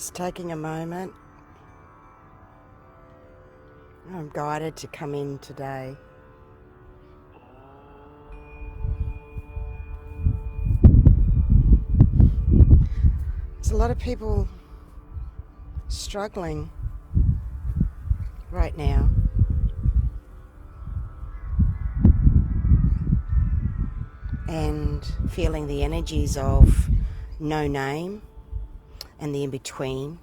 Just taking a moment. I'm guided to come in today. There's a lot of people struggling right now. And feeling the energies of no name and the in-between.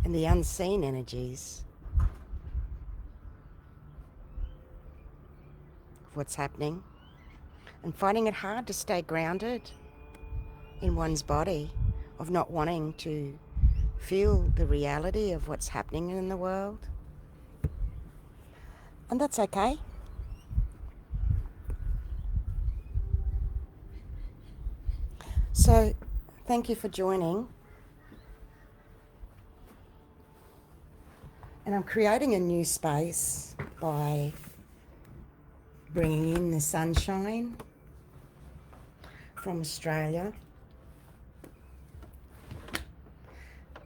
And the unseen energies of what's happening. And finding it hard to stay grounded in one's body, of not wanting to feel the reality of what's happening in the world. And that's okay. So, thank you for joining. And I'm creating a new space by bringing in the sunshine from Australia.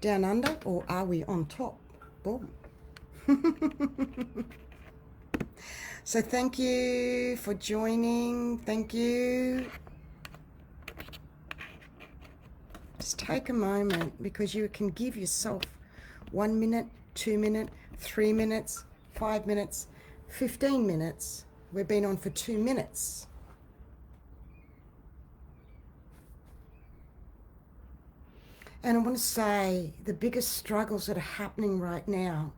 Down under, or are we on top? Boom. So thank you for joining. Thank you. Just take a moment, because you can give yourself 1 minute, 2 minutes, 3 minutes, 5 minutes, 15 minutes. We've been on for 2 minutes. And I want to say the biggest struggles that are happening right now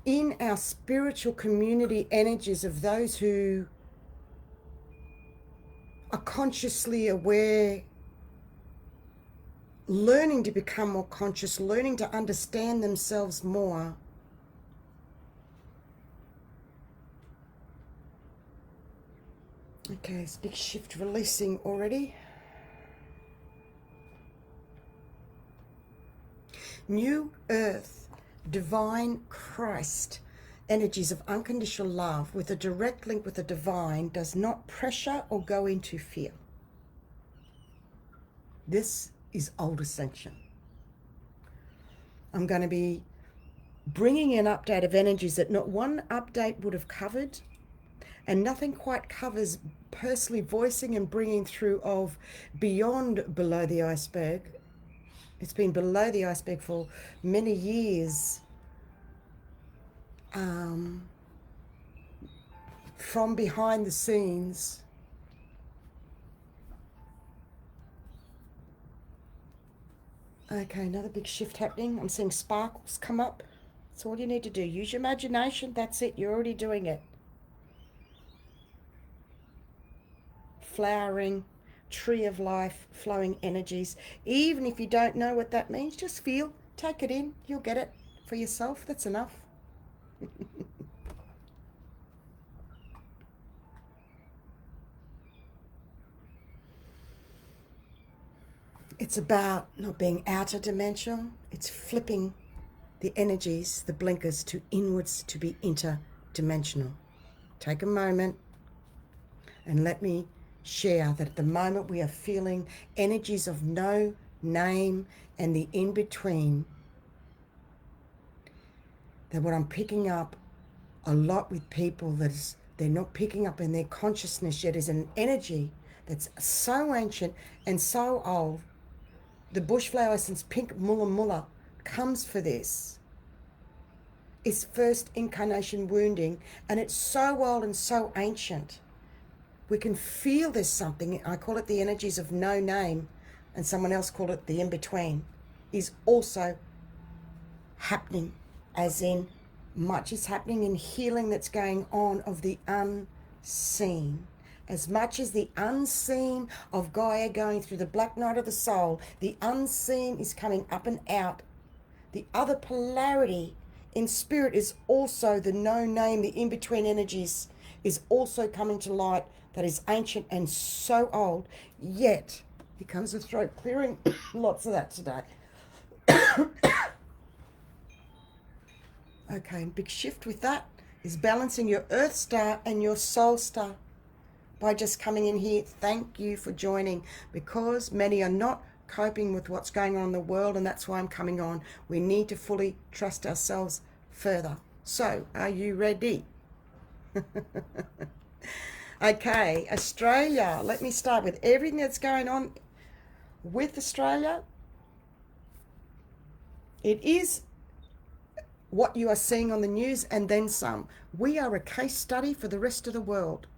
in our spiritual community energies of those who are consciously aware, learning to become more conscious, learning to understand themselves more. Okay, it's a big shift releasing already. New Earth, Divine Christ, energies of unconditional love with a direct link with the divine does not pressure or go into fear. This is Old Ascension. I'm going to be bringing an update of energies that not one update would have covered, and nothing quite covers personally voicing and bringing through of beyond below the iceberg. It's been below the iceberg for many years, from behind the scenes. Okay, another big shift happening. I'm seeing sparkles come up. That's all you need to do. Use your imagination. That's it. You're already doing it. Flowering, tree of life, flowing energies. Even if you don't know what that means, just feel, take it in. You'll get it for yourself. That's enough. It's about not being outer dimensional. It's flipping the energies, the blinkers, to inwards, to be interdimensional. Take a moment and let me share that at the moment we are feeling energies of no name and the in-between. That what I'm picking up a lot with people, that is, they're not picking up in their consciousness yet, is an energy that's so ancient and so old. The bushflower essence, pink mulla mulla, comes for this. It's first incarnation wounding, and it's so old and so ancient. We can feel there's something. I call it the energies of no name, and someone else called it the in-between, is also happening, as in much is happening in healing that's going on of the unseen. As much as the unseen of Gaia going through the black night of the soul, the unseen is coming up and out. The other polarity in spirit is also the no name, the in-between energies is also coming to light, that is ancient and so old. Yet, here comes the throat clearing, lots of that today. Okay, big shift with that is balancing your Earth star and your soul star. by just coming in here. Thank you for joining, because many are not coping with what's going on in the world, and that's why I'm coming on. We need to fully trust ourselves further. So, are you ready? Okay, Australia. Let me start with everything that's going on with Australia. It is what you are seeing on the news and then some. We are a case study for the rest of the world.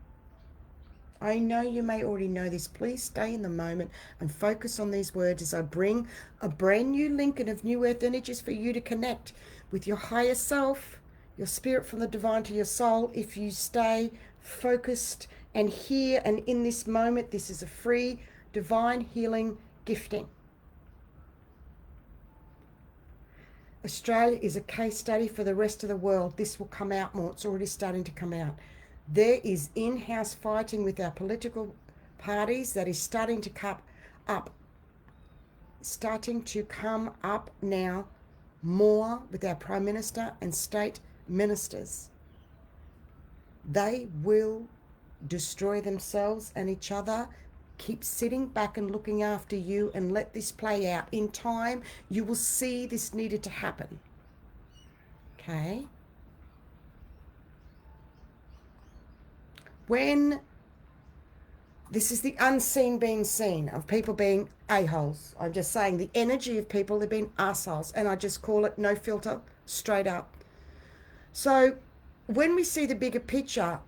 I know you may already know this. Please stay in the moment and focus on these words as I bring a brand new Lincoln of new earth energies for you to connect with your higher self, your spirit from the divine to your soul. If you stay focused and here and in this moment, this is a free divine healing gifting. Australia is a case study for the rest of the world. This will come out more. It's already starting to come out. There is in-house fighting with our political parties that is starting to come up. Starting to come up now more with our Prime Minister and state ministers. They will destroy themselves and each other. Keep sitting back and looking after you and let this play out. In time, you will see this needed to happen. Okay? When this is the unseen being seen of people being a-holes. I'm just saying the energy of people have been assholes, and I just call it no filter, straight up. So when we see the bigger picture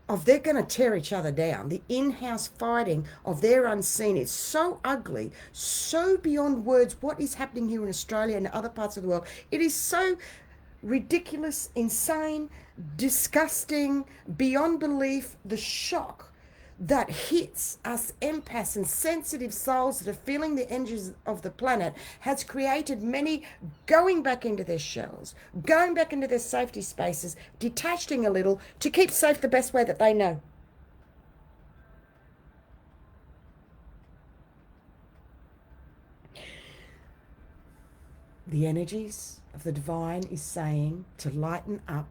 of they're going to tear each other down, the in-house fighting of their unseen is so ugly, so beyond words what is happening here in Australia and other parts of the world. It is so ridiculous, insane, disgusting, beyond belief. The shock that hits us empaths and sensitive souls that are feeling the energies of the planet has created many going back into their shells, going back into their safety spaces, detaching a little to keep safe the best way that they know. The energies of the divine is saying to lighten up.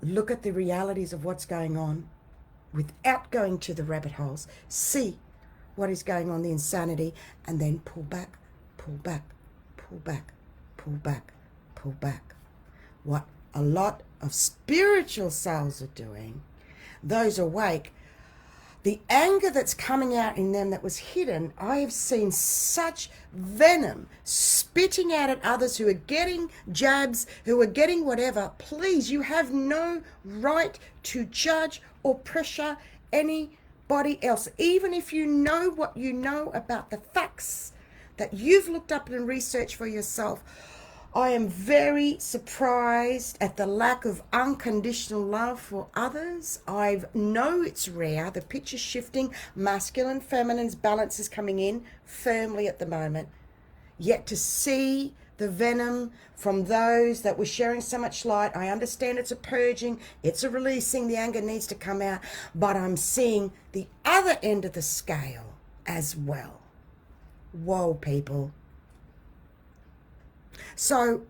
Look at the realities of what's going on without going to the rabbit holes. See what is going on, the insanity, and then pull back, pull back, pull back, pull back, pull back. What a lot of spiritual souls are doing, those awake, the anger that's coming out in them that was hidden, I have seen such venom spitting out at others who are getting jabs, who are getting whatever. Please, you have no right to judge or pressure anybody else. Even if you know what you know about the facts that you've looked up and researched for yourself. I am very surprised at the lack of unconditional love for others. I know it's rare. The picture's shifting. Masculine, feminine's balance is coming in firmly at the moment. Yet to see the venom from those that were sharing so much light, I understand it's a purging, it's a releasing, the anger needs to come out, but I'm seeing the other end of the scale as well. Whoa, people. So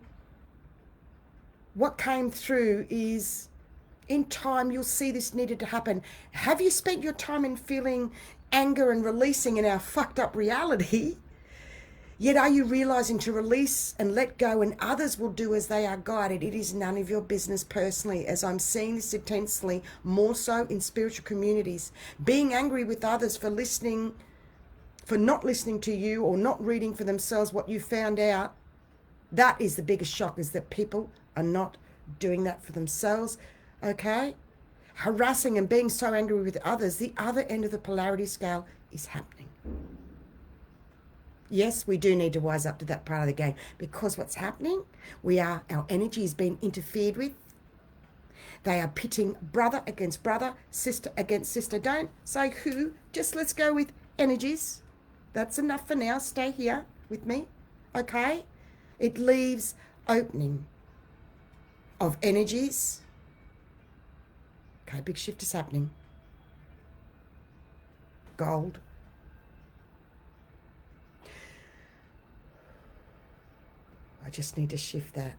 what came through is, in time, you'll see this needed to happen. Have you spent your time in feeling anger and releasing in our fucked up reality? Yet are you realizing to release and let go, and others will do as they are guided? It is none of your business personally, as I'm seeing this intensely, more so in spiritual communities. Being angry with others for not listening to you or not reading for themselves what you found out. That is the biggest shock, is that people are not doing that for themselves, okay? Harassing and being so angry with others, the other end of the polarity scale is happening. Yes, we do need to wise up to that part of the game, because what's happening, our energy is being interfered with. They are pitting brother against brother, sister against sister. Don't say who, just let's go with energies. That's enough for now. Stay here with me, okay? It leaves opening of energies. Okay, big shift is happening. Gold. I just need to shift that.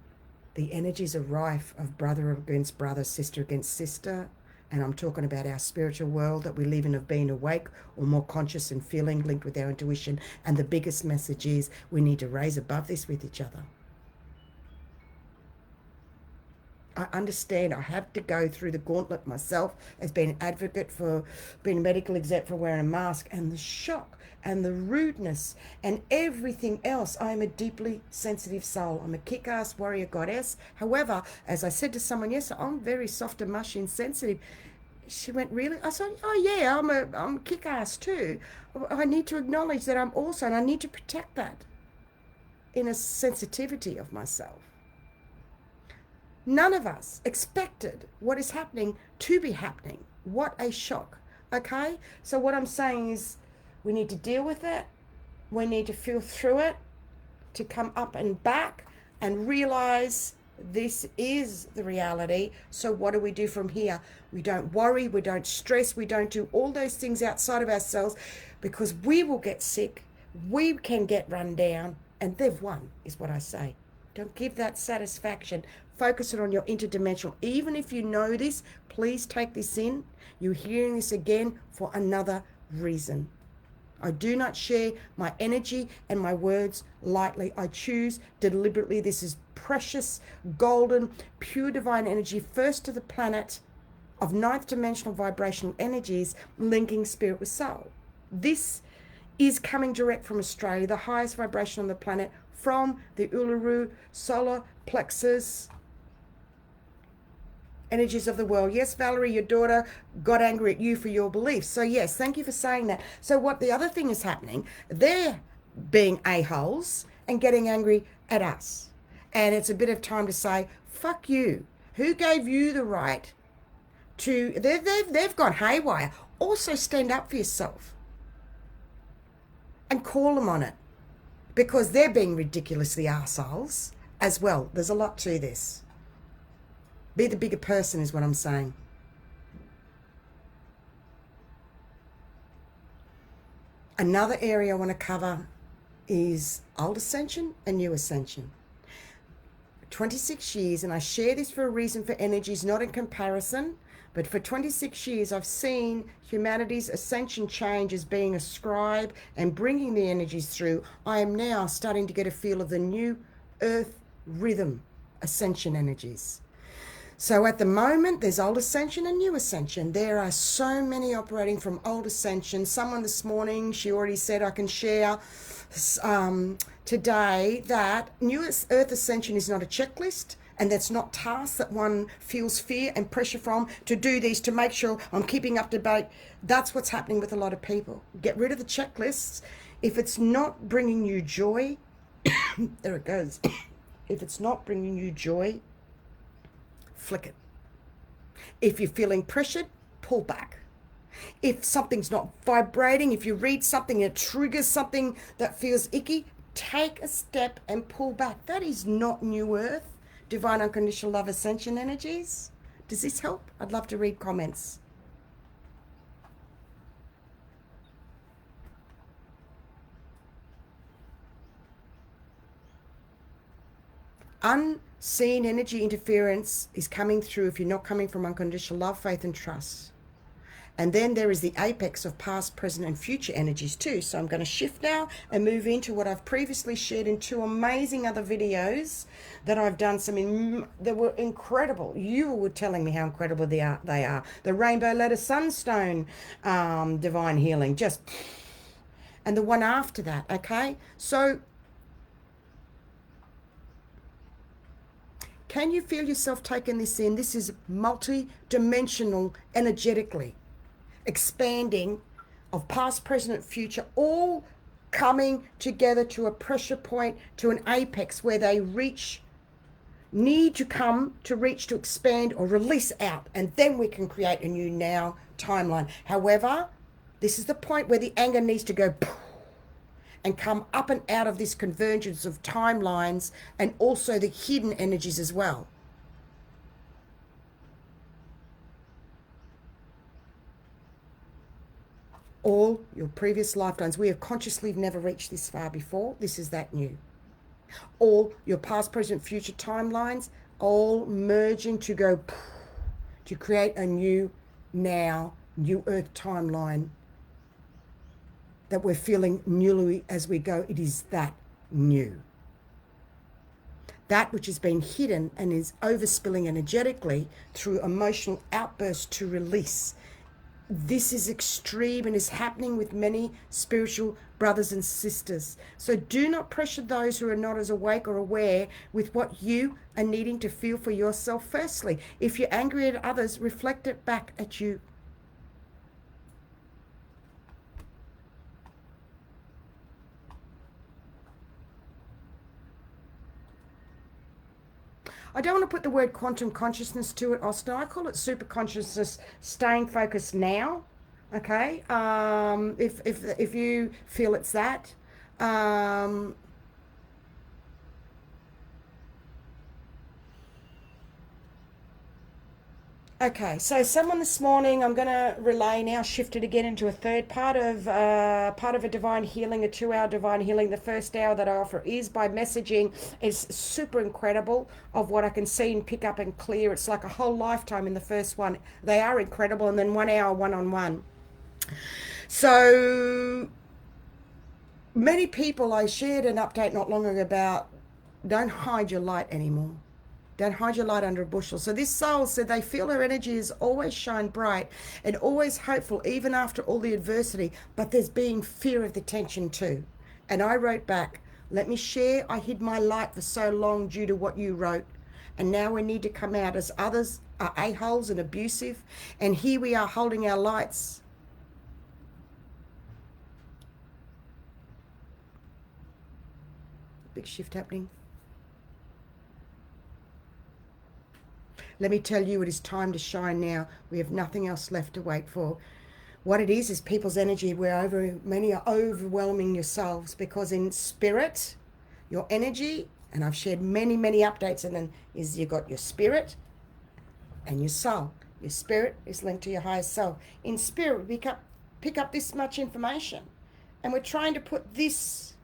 The energies are rife of brother against brother, sister against sister, And I'm talking about our spiritual world that we live in, of being awake or more conscious and feeling linked with our intuition. And the biggest message is we need to raise above this with each other. I understand I have to go through the gauntlet myself as being an advocate for being a medical exempt for wearing a mask, and the shock and the rudeness and everything else. I am a deeply sensitive soul. I'm a kick-ass warrior goddess. However, as I said to someone yesterday, I'm very soft and mushy and sensitive. She went, really? I said, oh yeah, I'm kick-ass too. I need to acknowledge that I'm also, and I need to protect that inner sensitivity of myself. None of us expected what is happening to be happening. What a shock. Okay? So what I'm saying is we need to deal with it. We need to feel through it, to come up and back and realize this is the reality. So what do we do from here? We don't worry, we don't stress, we don't do all those things outside of ourselves, because we will get sick, we can get run down, and they've won, is what I say. Don't give that satisfaction. Focus it on your interdimensional. Even if you know this, please take this in. You're hearing this again for another reason. I do not share my energy and my words lightly. I choose deliberately. This is precious, golden, pure divine energy, first to the planet of ninth dimensional vibrational energies, linking spirit with soul. This is coming direct from Australia, the highest vibration on the planet, from the Uluru solar plexus energies of the world. Yes, Valerie, your daughter got angry at you for your beliefs. So yes, thank you for saying that. So what the other thing is happening, they're being a-holes and getting angry at us. And it's a bit of time to say, fuck you. Who gave you the right to, they've gone haywire. Also stand up for yourself and call them on it, because they're being ridiculously arseholes as well. There's a lot to this. Be the bigger person is what I'm saying. Another area I want to cover is old ascension and new ascension. 26 years, and I share this for a reason, for energies, not in comparison, but for 26 years I've seen humanity's ascension change as being a scribe and bringing the energies through. I am now starting to get a feel of the new earth rhythm ascension energies. So at the moment, there's old ascension and new ascension. There are so many operating from old ascension. Someone this morning, she already said I can share today that new earth ascension is not a checklist, and that's not tasks that one feels fear and pressure from to do these, to make sure I'm keeping up to date. That's what's happening with a lot of people. Get rid of the checklists. If it's not bringing you joy, there it goes. If it's not bringing you joy, flick it. If you're feeling pressured, pull back. If something's not vibrating, if you read something that triggers something that feels icky, take a step and pull back. That is not new earth, divine unconditional love ascension energies. Does this help? I'd love to read comments. Unseen energy interference is coming through if you're not coming from unconditional love, faith, and trust. And then there is the apex of past, present, and future energies too. So I'm going to shift now and move into what I've previously shared in two amazing other videos that I've done. That were incredible. You were telling me how incredible they are. The Rainbow Ladder Sunstone Divine Healing. And the one after that, okay? So can you feel yourself taking this in? This is multi-dimensional energetically. Expanding of past, present, future, all coming together to a pressure point, to an apex where they need to come to reach, to expand or release out, and then we can create a new now timeline. However, this is the point where the anger needs to go and come up and out of this convergence of timelines, and also the hidden energies as well. All your previous lifetimes, we have consciously never reached this far before. This is that new. All your past, present, future timelines, all merging to go to create a new now new earth timeline that we're feeling newly as we go. It is that new. That which has been hidden and is overspilling energetically through emotional outbursts to release. This is extreme and is happening with many spiritual brothers and sisters. So do not pressure those who are not as awake or aware with what you are needing to feel for yourself firstly. If you're angry at others, reflect it back at you. I don't want to put the word quantum consciousness to it, Austin. I call it super consciousness, staying focused now. Okay, if you feel it's that, okay, so someone this morning, I'm going to relay now, shifted again into a third part of a divine healing, a 2-hour divine healing. The first hour that I offer is by messaging. It's super incredible of what I can see and pick up and clear. It's like a whole lifetime in the first one. They are incredible, and then 1 hour one-on-one. So many people, I shared an update not long ago about don't hide your light anymore. Don't hide your light under a bushel. So this soul said they feel her energy is always shine bright and always hopeful, even after all the adversity, but there's being fear of the tension too. And I wrote back, let me share, I hid my light for so long due to what you wrote. And now we need to come out as others are a-holes and abusive. And here we are holding our lights. Big shift happening. Let me tell you, it is time to shine now. We have nothing else left to wait for. What it is people's energy. Many are overwhelming yourselves, because in spirit, your energy, and I've shared many, many updates, and then is you've got your spirit and your soul. Your spirit is linked to your higher self. In spirit, we pick up this much information, and we're trying to put this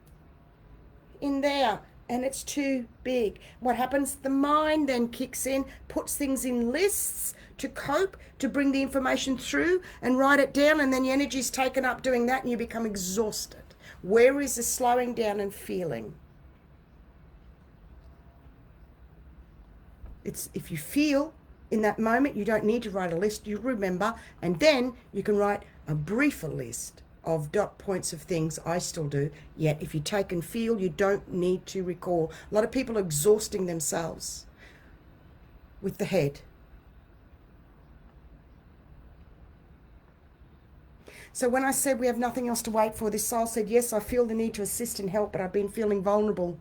in there, and it's too big. What happens? The mind then kicks in, puts things in lists to cope, to bring the information through and write it down, and then your energy's taken up doing that and you become exhausted. Where is the slowing down and feeling? It's if you feel in that moment, you don't need to write a list, you remember, and then you can write a briefer list of dot points of things. I still do. Yet if you take and feel, you don't need to recall. A lot of people are exhausting themselves with the head. So when I said we have nothing else to wait for, this soul said, yes, I feel the need to assist and help, but I've been feeling vulnerable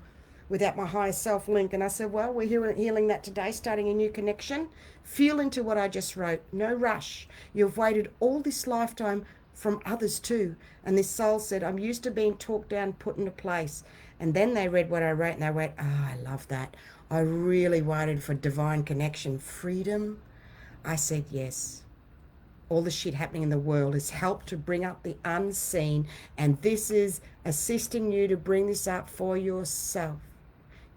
without my higher self link. And I said, well, we're healing that today, starting a new connection. Feel into what I just wrote. No rush. You've waited all this lifetime from others too. And this soul said, I'm used to being talked down, put into place. And then they read what I wrote and they went, I love that. I really wanted for divine connection, freedom. I said, yes. All the shit happening in the world has helped to bring up the unseen, and this is assisting you to bring this up for yourself.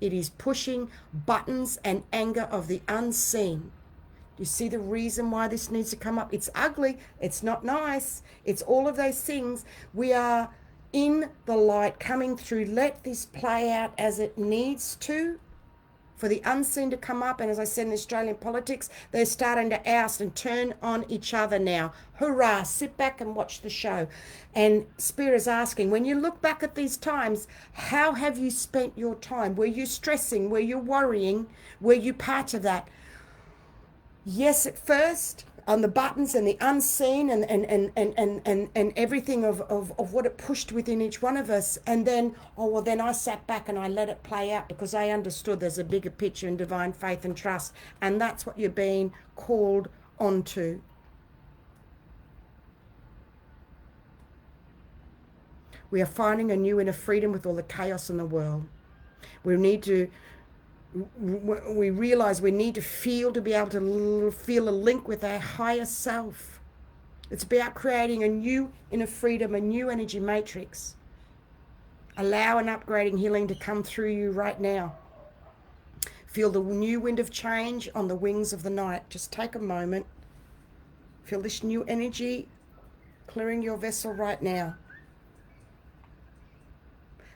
It is pushing buttons and anger of the unseen. You see the reason why this needs to come up? It's ugly. It's not nice. It's all of those things. We are in the light coming through. Let this play out as it needs to, for the unseen to come up. And as I said, in Australian politics, they're starting to oust and turn on each other now. Hurrah, sit back and watch the show. And Spirit is asking, when you look back at these times, how have you spent your time? Were you stressing? Were you worrying? Were you part of that? Yes, at first, on the buttons and the unseen and everything of what it pushed within each one of us. And then, then I sat back and I let it play out, because I understood there's a bigger picture in divine faith and trust. And that's what you're being called onto. We are finding a new inner freedom with all the chaos in the world. We realize we need to feel to be able to feel a link with our higher self. It's about creating a new inner freedom, a new energy matrix. Allow an upgrading healing to come through you right now. Feel the new wind of change on the wings of the night. Just take a moment. Feel this new energy clearing your vessel right now.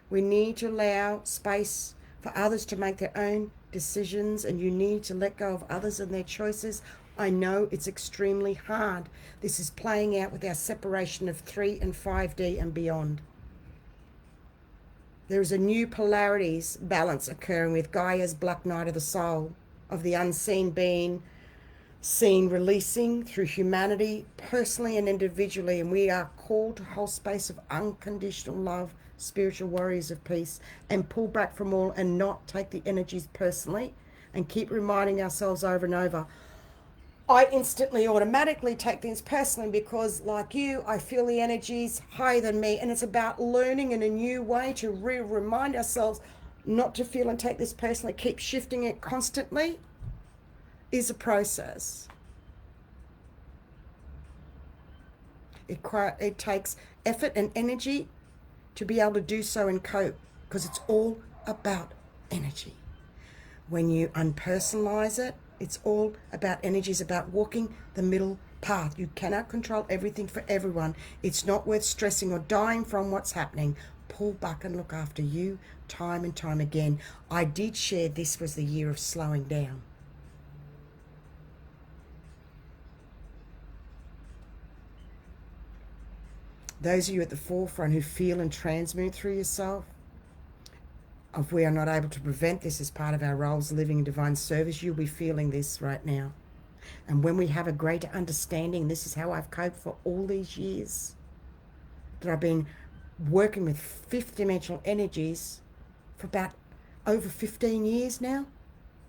We need to allow space for others to make their own decisions, and you need to let go of others and their choices. I know it's extremely hard. This is playing out with our separation of 3 and 5D and beyond. There is a new polarities balance occurring with Gaia's black night of the soul, of the unseen being seen releasing through humanity, personally and individually, and we are called to hold space of unconditional love, spiritual warriors of peace, and pull back from all and not take the energies personally, and keep reminding ourselves over and over. I instantly automatically take things personally because, like you, I feel the energies higher than me, and it's about learning in a new way to remind ourselves not to feel and take this personally. Keep shifting it constantly is a process. It takes effort and energy to be able to do so and cope, because it's all about energy. When you unpersonalize it, it's all about energy. It's about walking the middle path. You cannot control everything for everyone. It's not worth stressing or dying from what's happening. Pull back and look after you time and time again. I did share this was the year of slowing down. Those of you at the forefront who feel and transmute through yourself, if we are not able to prevent this as part of our roles living in divine service, you'll be feeling this right now. And when we have a greater understanding, this is how I've coped for all these years, that I've been working with fifth dimensional energies for about over 15 years now.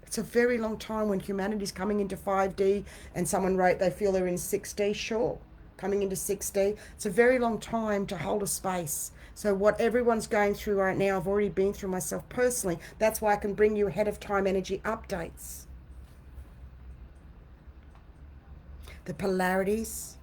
It's a very long time when humanity's coming into 5D, and someone wrote they feel they're in 6D. Sure, coming into 6D. It's a very long time to hold a space. So what everyone's going through right now, I've already been through myself personally. That's why I can bring you ahead of time energy updates. The polarities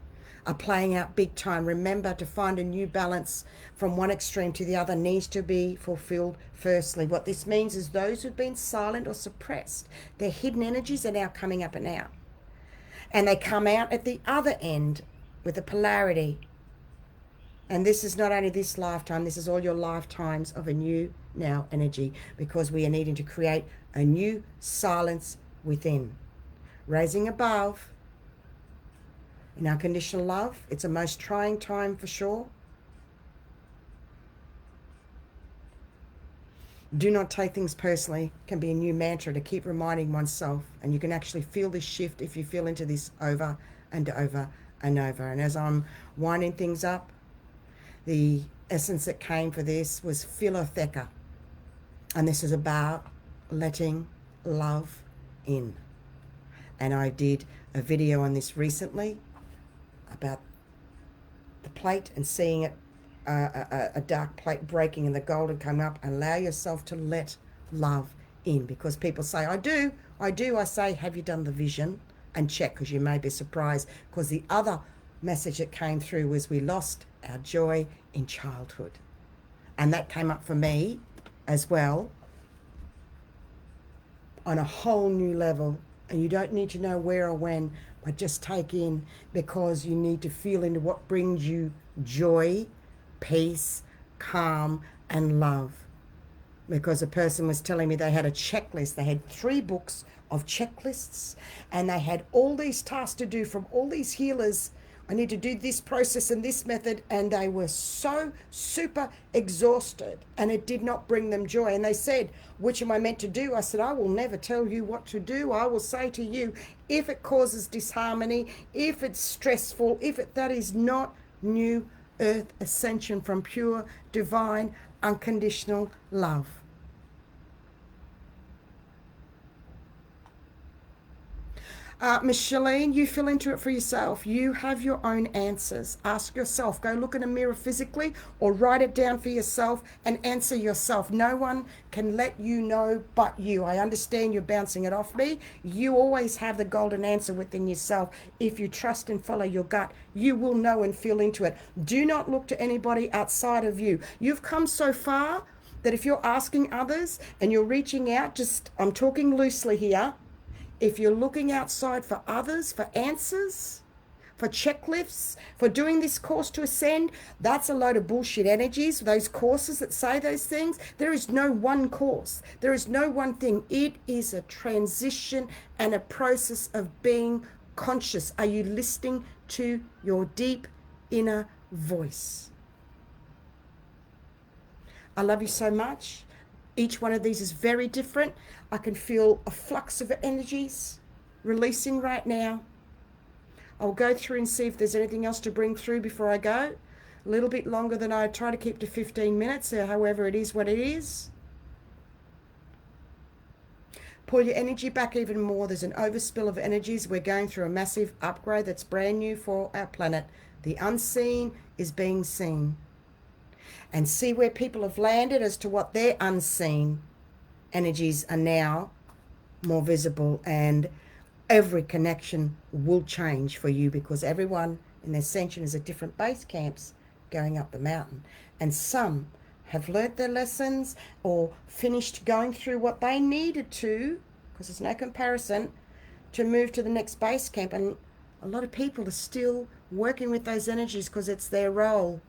are playing out big time. Remember, to find a new balance from one extreme to the other needs to be fulfilled firstly. What this means is those who've been silent or suppressed, their hidden energies are now coming up and out. And they come out at the other end with a polarity. And this is not only this lifetime, this is all your lifetimes of a new now energy, because we are needing to create a new silence within. Raising above, in unconditional love, it's a most trying time for sure. Do not take things personally can be a new mantra to keep reminding oneself, and you can actually feel this shift if you feel into this over and over and over. And as I'm winding things up, the essence that came for this was philotheka, and this is about letting love in. And I did a video on this recently about the plate and seeing it, a dark plate breaking and the golden come up, and allow yourself to let love in. Because people say, I do. I say, have you done the vision? And check, because you may be surprised, because the other message that came through was we lost our joy in childhood. And that came up for me as well on a whole new level. And you don't need to know where or when, but just take in, because you need to feel into what brings you joy, peace, calm, and love. Because a person was telling me they had a checklist. They had 3 books of checklists, and they had all these tasks to do from all these healers. I need to do this process and this method, and they were so super exhausted, and it did not bring them joy. And they said, which am I meant to do? I said, I will never tell you what to do. I will say to you, if it causes disharmony, if it's stressful, that is not new Earth Ascension from pure, divine, unconditional love. Miss Shalene, you feel into it for yourself. You have your own answers. Ask yourself. Go look in a mirror physically, or write it down for yourself and answer yourself. No one can let you know but you. I understand you're bouncing it off me. You always have the golden answer within yourself. If you trust and follow your gut, you will know and feel into it. Do not look to anybody outside of you. You've come so far that if you're asking others and you're reaching out, I'm talking loosely here, if you're looking outside for others, for answers, for checklists, for doing this course to ascend. That's a load of bullshit energies, those courses that say those things. There is no one course. There is no one thing. It is a transition and a process of being conscious. Are you listening to your deep inner voice? I love you so much. Each one of these is very different. I can feel a flux of energies releasing right now. I'll go through and see if there's anything else to bring through before I go. A little bit longer than I try to keep to 15 minutes. However, it is what it is. Pull your energy back even more. There's an overspill of energies. We're going through a massive upgrade that's brand new for our planet. The unseen is being seen. And see where people have landed as to what their unseen energies are now more visible, and every connection will change for you, because everyone in their ascension is at different base camps going up the mountain, and some have learnt their lessons or finished going through what they needed to, because there's no comparison, to move to the next base camp. And a lot of people are still working with those energies because it's their role.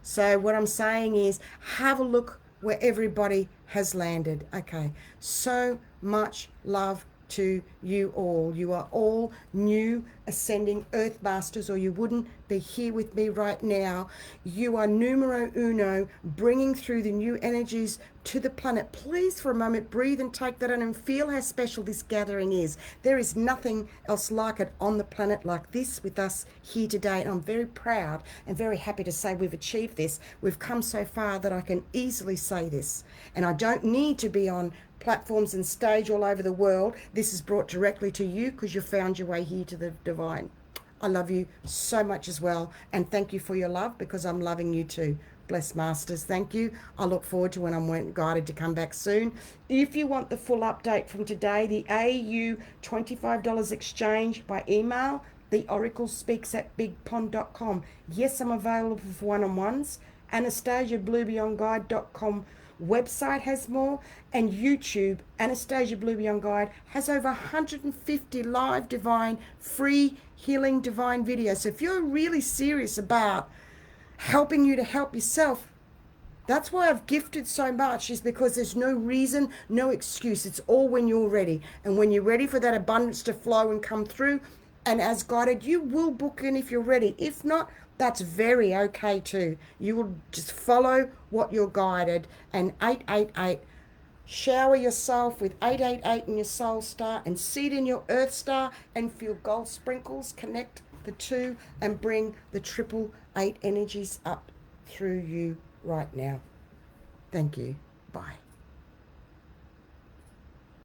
So what I'm saying is, have a look where everybody has landed. Okay, so much love to you all. You are all new ascending earth masters, or you wouldn't be here with me right now. You are numero uno, bringing through the new energies to the planet. Please, for a moment, breathe and take that in and feel how special this gathering is. There is nothing else like it on the planet like this with us here today. And I'm very proud and very happy to say we've achieved this. We've come so far that I can easily say this. And I don't need to be on platforms and stage all over the world. This is brought directly to you because you found your way here to the divine. I love you so much as well, and thank you for your love, because I'm loving you too. Bless Masters, thank you. I look forward to when I'm guided to come back soon. If you want the full update from today, the AU $25 exchange by email, the Oracle speaks at bigpond.com. Yes, I'm available for one-on-ones. AnastasiaBlueBeyondGuide.com website has more, and YouTube, Anastasia Blue Beyond Guide, has over 150 live divine, free healing divine videos. So if you're really serious about helping you to help yourself, that's why I've gifted so much, is because there's no reason, no excuse. It's all when you're ready. And when you're ready for that abundance to flow and come through, and as guided, you will book in if you're ready. If not, that's very okay too. You will just follow what you're guided. And 888, shower yourself with 888 in your soul star and seed in your earth star, and feel gold sprinkles. Connect the two and bring the 888 energies up through you right now. Thank you. Bye.